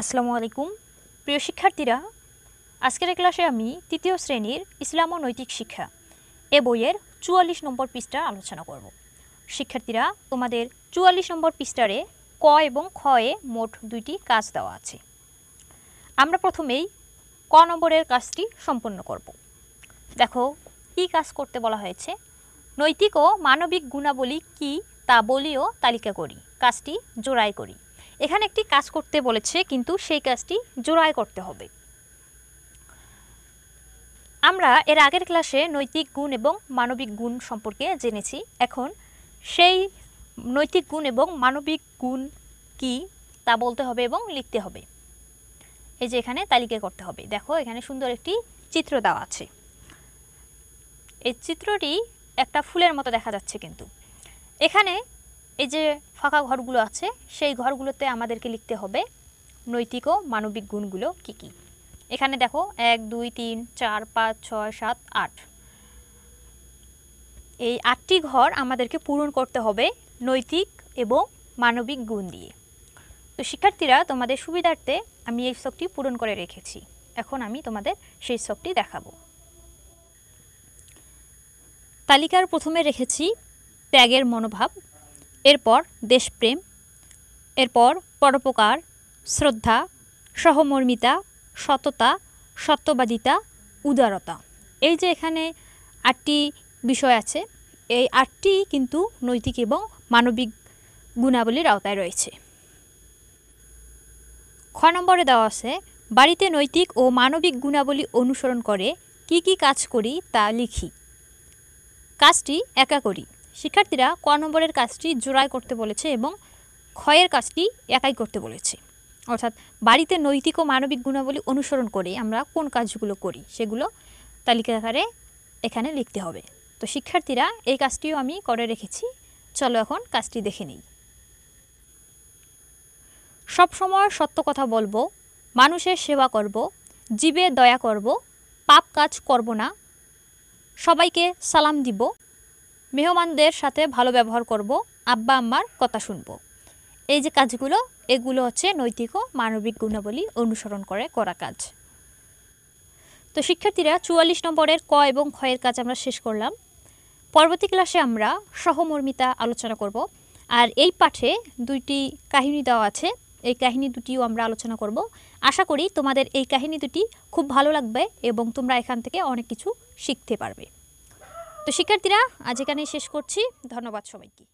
আসসালামু আলাইকুম প্রিয় শিক্ষার্থীরা, আজকের ক্লাসে আমি তৃতীয় শ্রেণীর ইসলাম ও নৈতিক শিক্ষা এ বইয়ের ৪৪ নম্বর পৃষ্ঠা আলোচনা করব। শিক্ষার্থীরা, তোমাদের ৪৪ নম্বর পৃষ্ঠারে ক এবং খ এ মোট ২টি কাজ দেওয়া আছে। আমরা প্রথমেই ক নম্বরের কাজটি সম্পন্ন করব। দেখো কি কাজ করতে বলা হয়েছে। নৈতিক ও মানবিক গুণাবলী কি তা বলিও তালিকা করি, কাজটি জোড়াই করি। এখানে একটি কাজ করতে বলেছে, কিন্তু সেই কাজটি জোড়ায় করতে হবে। আমরা এর আগের ক্লাসে নৈতিক গুণ এবং মানবিক গুণ সম্পর্কে জেনেছি। এখন সেই নৈতিক গুণ এবং মানবিক গুণ কি তা বলতে হবে এবং লিখতে হবে। এই যে এখানে তালিকা করতে হবে। দেখো এখানে সুন্দর একটি চিত্র দেওয়া আছে। এই চিত্রটি একটা ফুলের মতো দেখা যাচ্ছে, কিন্তু এখানে এই যে ফাঁকা ঘরগুলো আছে, সেই ঘরগুলোতে আমাদেরকে লিখতে হবে নৈতিক ও মানবিক গুণগুলো কি কি। এখানে দেখো ১ ২ ৩ ৪ ৫ ৬ ৭ ৮, এই ৮টি ঘর আমাদেরকে পূরণ করতে হবে নৈতিক এবং মানবিক গুণ দিয়ে। তো শিক্ষার্থীরা, তোমাদের সুবিধার্থে আমি এই ছকটি পূরণ করে রেখেছি। এখন আমি তোমাদের সেই ছকটি দেখাবো। তালিকার প্রথমে রেখেছি ত্যাগের মনোভাব, এরপর দেশপ্রেম, এরপর পরোপকার, শ্রদ্ধা, সহমর্মিতা, সততা, সত্যবাদিতা, উদারতা। এই যে এখানে ৮টি বিষয় আছে, এই ৮টি কিন্তু নৈতিক এবং মানবিক গুণাবলীর আওতায় রয়েছে। খ নম্বরে দেওয়া আছে বাড়িতে নৈতিক ও মানবিক গুণাবলী অনুসরণ করে কি কি কাজ করি তা লিখি। কাজটি একা করি। শিক্ষার্থীরা, ক নম্বরের কাজটি জোড়ায় করতে বলেছে এবং ক্ষয়ের কাজটি একাই করতে বলেছে। অর্থাৎ বাড়িতে নৈতিক ও মানবিক গুণাবলী অনুসরণ করে আমরা কোন কাজগুলো করি সেগুলো তালিকা আকারে এখানে লিখতে হবে। তো শিক্ষার্থীরা, এই কাজটিও আমি করে রেখেছি। চলো এখন কাজটি দেখে নিই। সবসময় সত্য কথা বলবো, মানুষের সেবা করব, জীবে দয়া করব, পাপ কাজ করব না, সবাইকে সালাম দিব, মেহমানদের সাথে ভালো ব্যবহার করব, আব্বা আম্মার কথা শুনব। এই যে কাজগুলো, এগুলো হচ্ছে নৈতিক ও মানবিক গুণাবলী অনুসরণ করে করা কাজ। তো শিক্ষার্থীরা, ৪৪ নম্বরের ক এবং খ এর কাজ আমরা শেষ করলাম। পরবর্তী ক্লাসে আমরা সহমর্মিতা আলোচনা করব। আর এই পাঠে ২টি কাহিনী দেওয়া আছে, এই কাহিনী দুটিও আমরা আলোচনা করব। আশা করি তোমাদের এই কাহিনী দুটি খুব ভালো লাগবে এবং তোমরা এখান থেকে অনেক কিছু শিখতে পারবে। তো শিক্ষার্থীরা, আজ এখানেই শেষ করছি। ধন্যবাদ সবাইকে।